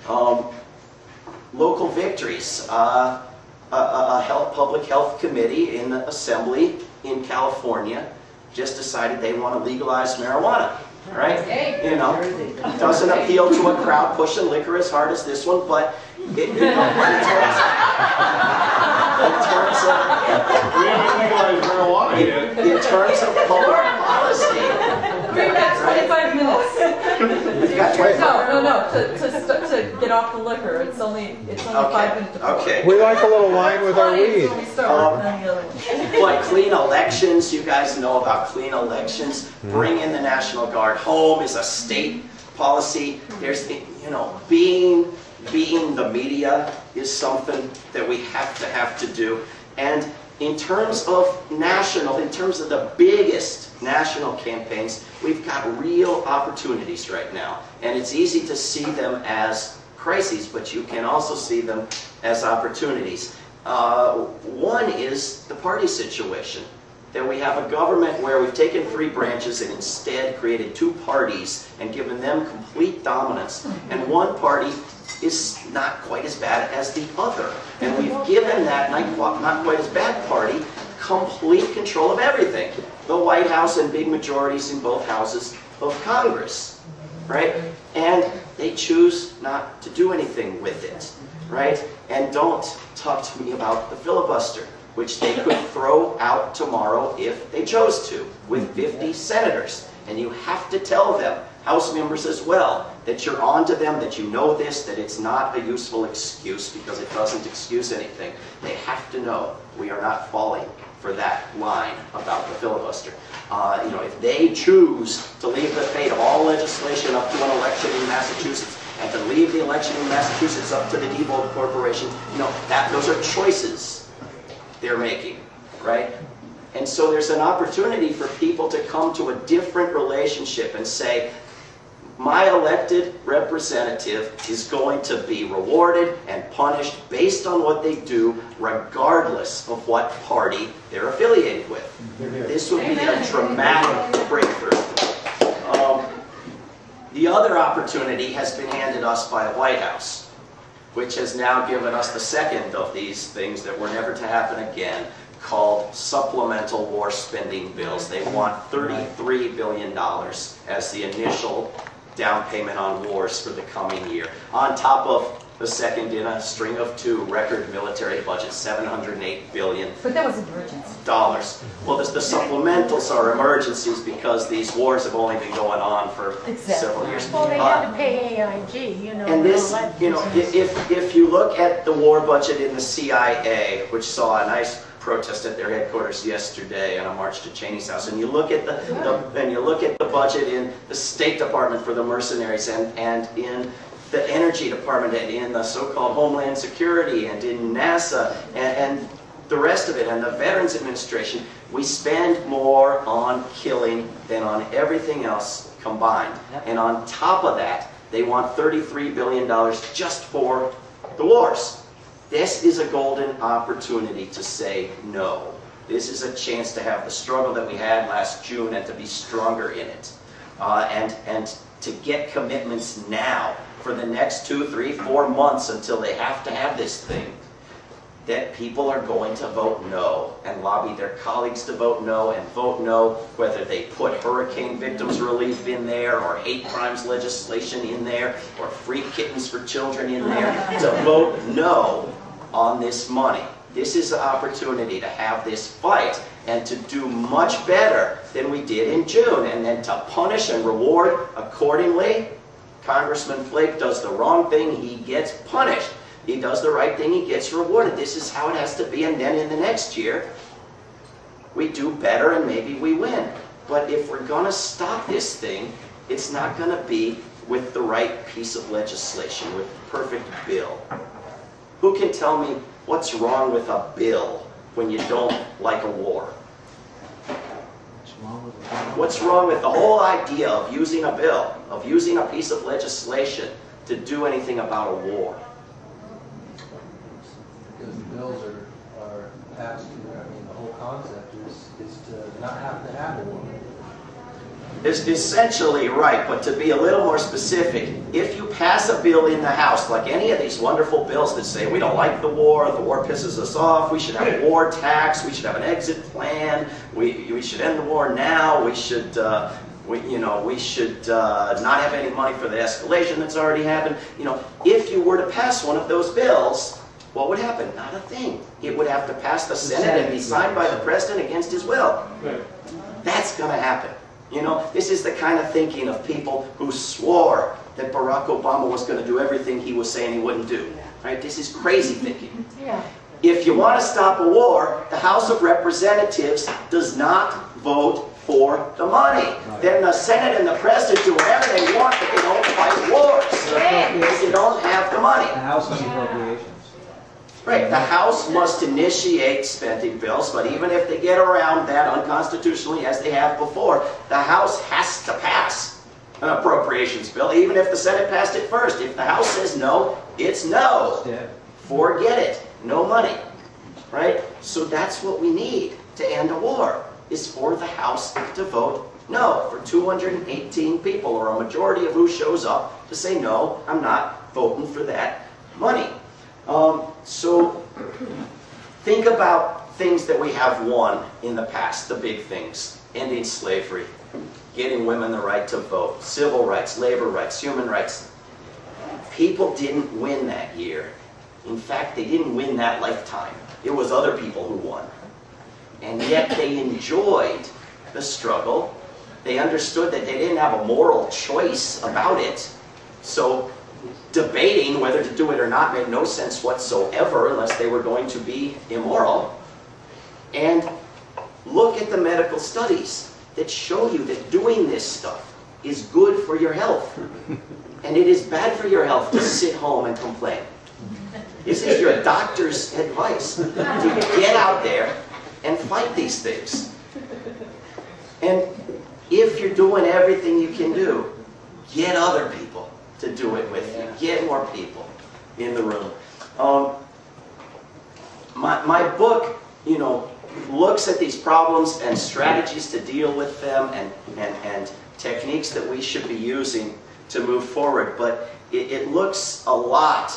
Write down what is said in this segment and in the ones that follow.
Local victories. A public health committee in the assembly in California just decided they want to legalize marijuana. Right? You know, doesn't appeal to a crowd pushing liquor as hard as this one, but in terms of public policy, we've got 25 minutes. No, to get off the liquor. It's only 5 minutes. Okay. We like a little wine with our weed. But clean elections, you guys know about clean elections. Bring in the National Guard home is a state policy. There's, you know, being the media is something that we have to do. And in terms of in terms of the biggest national campaigns, we've got real opportunities right now. And it's easy to see them as crises, but you can also see them as opportunities. One is the party situation. That we have a government where we've taken 3 branches and instead created 2 parties and given them complete dominance. And one party is not quite as bad as the other. And we've given that not quite as bad party complete control of everything. The White House and big majorities in both houses of Congress. Right? And they choose not to do anything with it. Right? And don't talk to me about the filibuster, which they could throw out tomorrow if they chose to, with 50 senators. And you have to tell them, House members as well, that you're on to them, that you know this, that it's not a useful excuse because it doesn't excuse anything. They have to know we are not falling for that line about the filibuster. You know, if they choose to leave the fate of all legislation up to an election in Massachusetts, and to leave the election in Massachusetts up to the Diebold Corporation, you know, those are choices they're making, right? And so there's an opportunity for people to come to a different relationship and say, my elected representative is going to be rewarded and punished based on what they do, regardless of what party they're affiliated with. This would be a dramatic breakthrough. The other opportunity has been handed us by the White House, which has now given us the second of these things that were never to happen again, called supplemental war spending bills. They want $33 billion as the initial down payment on wars for the coming year, on top of the second in a string of 2 record military budget, $708 billion. But that was an emergency. Well, the supplementals are emergencies because these wars have only been going on for several years. Well, they had to pay AIG, you know. And this, you know, if you look at the war budget in the CIA, which saw a nice protest at their headquarters yesterday on a march to Cheney's house, and you look at the budget in the State Department for the mercenaries, and in the Energy Department, and in the so-called Homeland Security, and in NASA, and the rest of it, and the Veterans Administration, we spend more on killing than on everything else combined. And on top of that, they want $33 billion just for the wars. This is a golden opportunity to say no. This is a chance to have the struggle that we had last June and to be stronger in it. And to get commitments now for the next 2, 3, 4 months until they have to have this thing, that people are going to vote no and lobby their colleagues to vote no, and vote no whether they put hurricane victims relief in there, or hate crimes legislation in there, or free kittens for children in there, to vote no on this money. This is an opportunity to have this fight and to do much better than we did in June, and then to punish and reward accordingly. Congressman Flake does the wrong thing, he gets punished. He does the right thing, he gets rewarded. This is how it has to be, and then in the next year, we do better and maybe we win. But if we're going to stop this thing, it's not going to be with the right piece of legislation, with the perfect bill. Who can tell me what's wrong with a bill when you don't like a war? What's wrong with the whole idea of using a bill, of using a piece of legislation to do anything about a war? Because the bills are passed, I mean, the whole concept is to not have to have a war. is essentially right, but to be a little more specific, if you pass a bill in the House, like any of these wonderful bills that say we don't like the war pisses us off, we should have a war tax, we should have an exit plan, we should end the war now, we should not have any money for the escalation that's already happened. If you were to pass one of those bills, what would happen? Not a thing. It would have to pass the Senate and be signed by the President against his will. That's going to happen. This is the kind of thinking of people who swore that Barack Obama was going to do everything he was saying he wouldn't do. Right? This is crazy thinking. Yeah. If you want to stop a war, the House of Representatives does not vote for the money. Then the Senate and the President do whatever they want, but they don't fight wars. Because you don't have the money. The House of Appropriations. Right, the House must initiate spending bills, but even if they get around that unconstitutionally as they have before, the House has to pass an appropriations bill, even if the Senate passed it first. If the House says no, it's no. Forget it. No money. Right? So that's what we need to end a war, is for the House to vote no, for 218 people, or a majority of who shows up to say no, I'm not voting for that money. So think about things that we have won in the past, the big things. Ending slavery, getting women the right to vote, civil rights, labor rights, human rights. People didn't win that year. In fact, they didn't win that lifetime. It was other people who won. And yet they enjoyed the struggle. They understood that they didn't have a moral choice about it. So debating whether to do it or not made no sense whatsoever unless they were going to be immoral. And look at the medical studies that show you that doing this stuff is good for your health. And it is bad for your health to sit home and complain. This is your doctor's advice, to get out there and fight these things. And if you're doing everything you can do, get other people to do it with you. Get more people in the room. My book, looks at these problems and strategies to deal with them and techniques that we should be using to move forward. But it looks a lot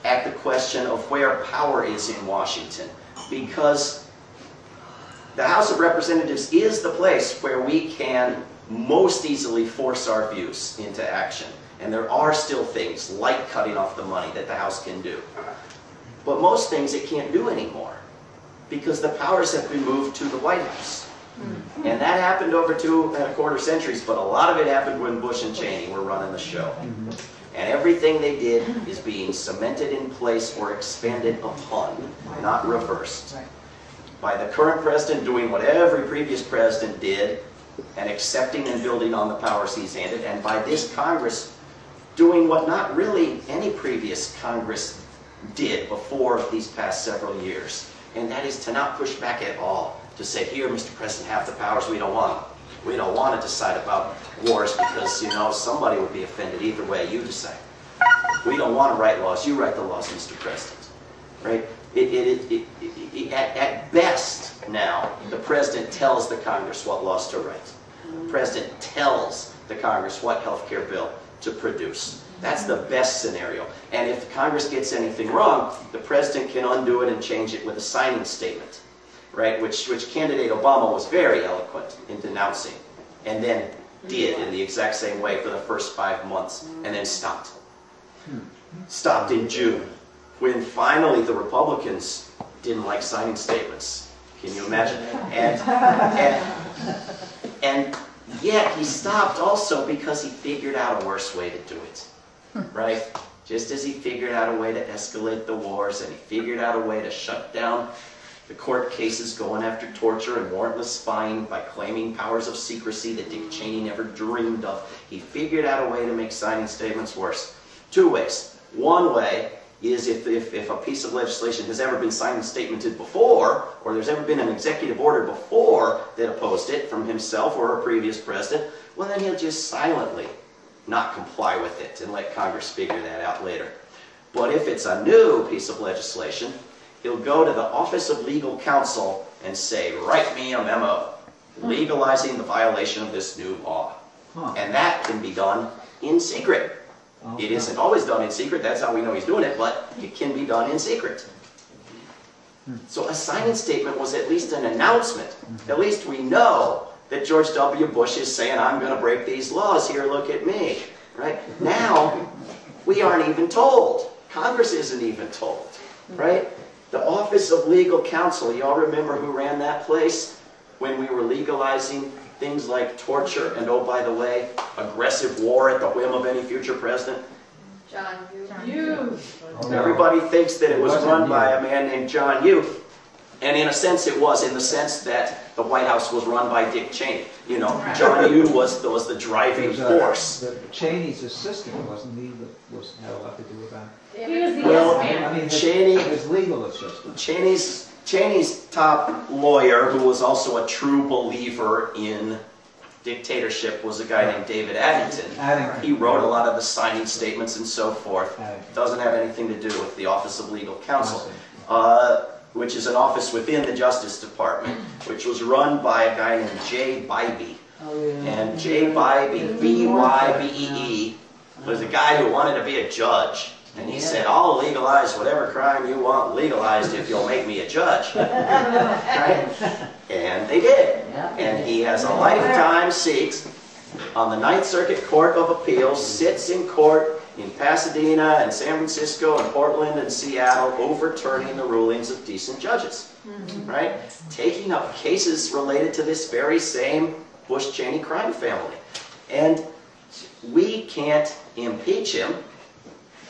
at the question of where power is in Washington. Because the House of Representatives is the place where we can most easily force our views into action. And there are still things like cutting off the money that the House can do. But most things it can't do anymore, because the powers have been moved to the White House. And that happened over 2.25 centuries, but a lot of it happened when Bush and Cheney were running the show. And everything they did is being cemented in place or expanded upon, not reversed. By the current president doing what every previous president did, and accepting and building on the powers he's handed, and by this Congress doing what not really any previous Congress did before these past several years. And that is to not push back at all. To say, here, Mr. President, have the powers, we don't want them. We don't want to decide about wars because, somebody would be offended either way you decide. We don't want to write laws. You write the laws, Mr. President. Right? At best now, the President tells the Congress what laws to write. The President tells the Congress what health care bill to produce. That's the best scenario. And if Congress gets anything wrong, the President can undo it and change it with a signing statement, right? Which candidate Obama was very eloquent in denouncing, and then did in the exact same way for the first 5 months, and then stopped. Stopped in June, when finally the Republicans didn't like signing statements. Can you imagine? And yet he stopped also because he figured out a worse way to do it. Right? Just as he figured out a way to escalate the wars, and he figured out a way to shut down the court cases going after torture and warrantless spying by claiming powers of secrecy that Dick Cheney never dreamed of. He figured out a way to make signing statements worse. 2 ways. One way is if a piece of legislation has ever been signed and statemented before, or there's ever been an executive order before that opposed it from himself or a previous president, well then he'll just silently not comply with it and let Congress figure that out later. But if it's a new piece of legislation, he'll go to the Office of Legal Counsel and say, write me a memo. legalizing the violation of this new law. And that can be done in secret. It isn't always done in secret, that's how we know he's doing it, but it can be done in secret. So a signing statement was at least an announcement. At least we know that George W. Bush is saying, I'm going to break these laws, here, look at me. Right? Now, we aren't even told. Congress isn't even told. Right? The Office of Legal Counsel, y'all remember who ran that place when we were legalizing things like torture and, oh, by the way, aggressive war at the whim of any future president? John Yoo. Everybody thinks that it was run by a man named John Yoo. And in a sense it was, in the sense that the White House was run by Dick Cheney. You know, John Yoo was the driving force. Cheney's assistant, wasn't he, that was had a lot to do with that? He was the Well, yes man. I mean, Cheney, his legal assistant. Cheney's top lawyer, who was also a true believer in dictatorship, was a guy named David Addington. He wrote a lot of the signing statements and so forth. Doesn't have anything to do with the Office of Legal Counsel, which is an office within the Justice Department, which was run by a guy named J. Bybee. And J. Bybee, B-Y-B-E-E, was a guy who wanted to be a judge. And he said, I'll legalize whatever crime you want legalized if you'll make me a judge. Right? And they did. And he has a lifetime seat on the Ninth Circuit Court of Appeals, sits in court in Pasadena and San Francisco and Portland and Seattle, overturning the rulings of decent judges. Right? Taking up cases related to this very same Bush-Cheney crime family. And we can't impeach him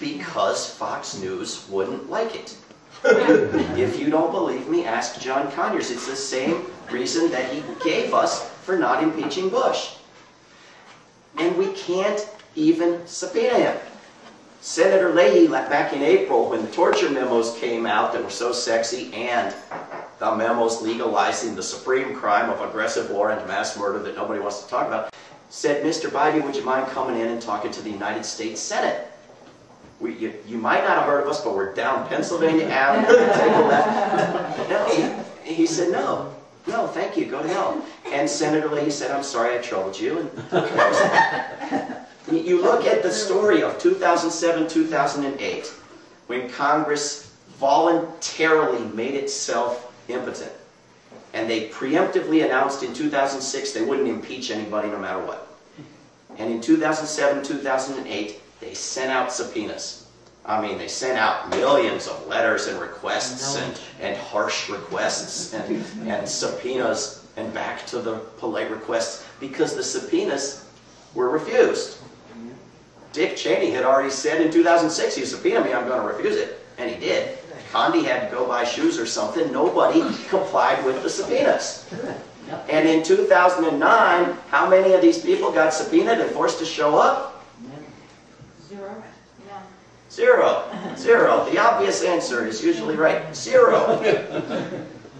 because Fox News wouldn't like it. If you don't believe me, ask John Conyers. It's the same reason that he gave us for not impeaching Bush. And we can't even subpoena him. Senator Leahy, back in April, when the torture memos came out that were so sexy, and the memos legalizing the supreme crime of aggressive war and mass murder that nobody wants to talk about, said, Mr. Bybee, would you mind coming in and talking to the United States Senate? You might not have heard of us, but we're down Pennsylvania Avenue. Take a left. No, he said, no, thank you, go to hell. And Senator Leahy said, I'm sorry I troubled you. And you look at the story of 2007, 2008, when Congress voluntarily made itself impotent. And they preemptively announced in 2006 they wouldn't impeach anybody no matter what. And in 2007, 2008, they sent out subpoenas. I mean, they sent out millions of letters and requests and harsh requests and subpoenas and back to the polite requests because the subpoenas were refused. Dick Cheney had already said in 2006, you subpoena me, I'm going to refuse it. And he did. Condi had to go buy shoes or something. Nobody complied with the subpoenas. And in 2009, how many of these people got subpoenaed and forced to show up? Zero. Zero. The obvious answer is usually right. Zero.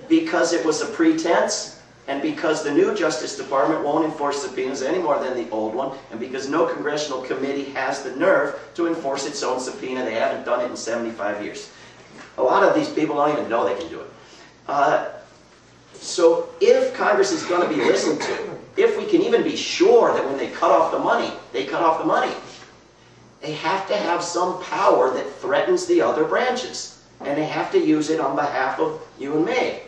Because it was a pretense, and because the new Justice Department won't enforce subpoenas any more than the old one, and because no congressional committee has the nerve to enforce its own subpoena. They haven't done it in 75 years. A lot of these people don't even know they can do it. So if Congress is going to be listened to, if we can even be sure that when they cut off the money, they cut off the money, they have to have some power that threatens the other branches. And they have to use it on behalf of you and me.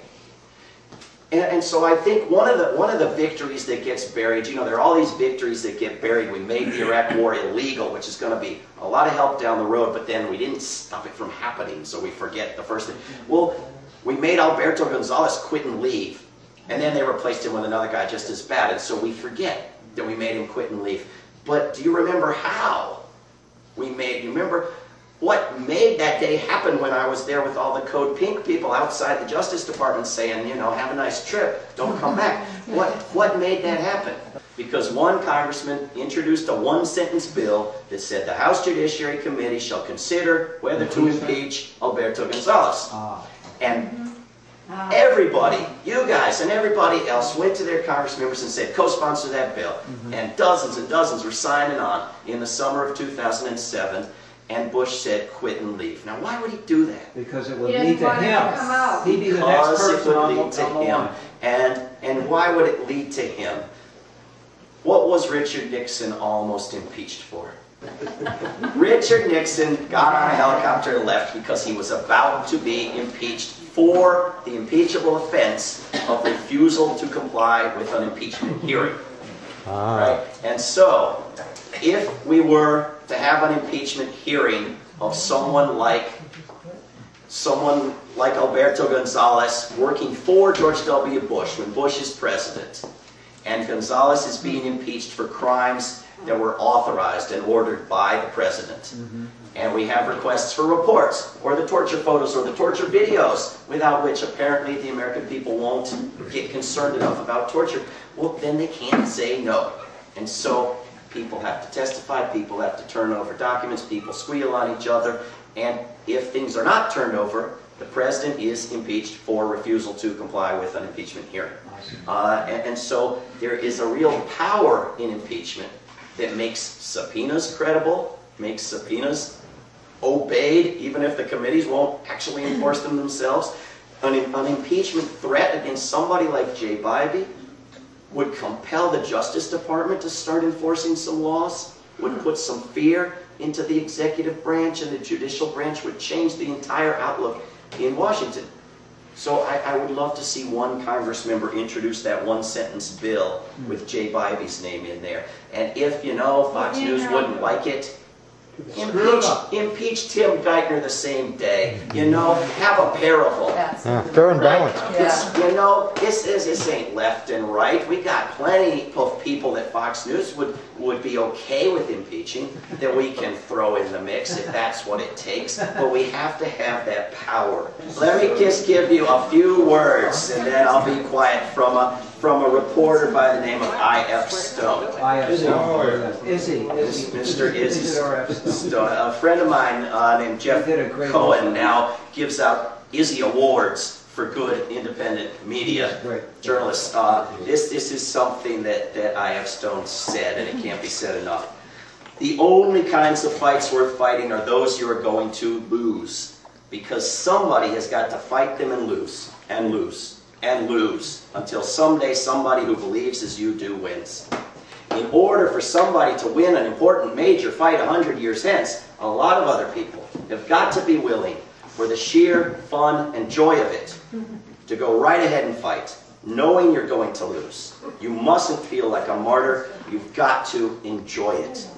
And so I think one of the victories that gets buried, you know, there are all these victories that get buried. We made the Iraq War illegal, which is going to be a lot of help down the road, but then we didn't stop it from happening, so we forget the first thing. Well, we made Alberto Gonzalez quit and leave, and then they replaced him with another guy just as bad, and so we forget that we made him quit and leave. But do you remember how we made, you remember what made that day happen when I was there with all the Code Pink people outside the Justice Department saying, you know, have a nice trip, don't come back. What made that happen? Because one congressman introduced a one-sentence bill that said the House Judiciary Committee shall consider whether to impeach Alberto Gonzalez. And everybody, you guys and everybody else, went to their Congress members and said, co-sponsor that bill. And dozens were signing on in the summer of 2007. And Bush said, quit and leave. Now, why would he do that? Because it would lead to him. He'd be the next Because it person would on lead to the him. line. And why would it lead to him? What was Richard Nixon almost impeached for? Richard Nixon got on a helicopter and left because he was about to be impeached for the impeachable offense of refusal to comply with an impeachment hearing. Right? And so, if we were to have an impeachment hearing of someone like Alberto Gonzales working for George W. Bush when Bush is president, and Gonzales is being impeached for crimes that were authorized and ordered by the president. And we have requests for reports, or the torture photos, or the torture videos, without which apparently the American people won't get concerned enough about torture. Well, then they can't say no. And so people have to testify, people have to turn over documents, people squeal on each other, and if things are not turned over, the president is impeached for refusal to comply with an impeachment hearing. And so there is a real power in impeachment that makes subpoenas credible, makes subpoenas obeyed, even if the committees won't actually enforce them themselves. An impeachment threat against somebody like Jay Bybee would compel the Justice Department to start enforcing some laws, would put some fear into the executive branch, and the judicial branch would change the entire outlook in Washington. So I would love to see one Congress member introduce that one-sentence bill with Jay Bybee's name in there. And if, Fox News wouldn't like it, impeach Tim Geithner the same day. Have a parable. Fair and balanced. This ain't left and right. We got plenty of people that Fox News would be okay with impeaching, that we can throw in the mix if that's what it takes. But we have to have that power. Let me just give you a few words, and then I'll be quiet, from a reporter by the name of I.F. Stone. I.F. Stone. Mr. Izzy Stone. A friend of mine named Jeff Cohen now gives out Izzy Awards for good independent media journalists. This is something that I.F. Stone said, and it can't be said enough. The only kinds of fights worth fighting are those you are going to lose, because somebody has got to fight them and lose, and lose, and lose, until someday somebody who believes as you do wins. In order for somebody to win an important major fight 100 years hence, a lot of other people have got to be willing, for the sheer fun and joy of it, to go right ahead and fight, knowing you're going to lose. You mustn't feel like a martyr. You've got to enjoy it.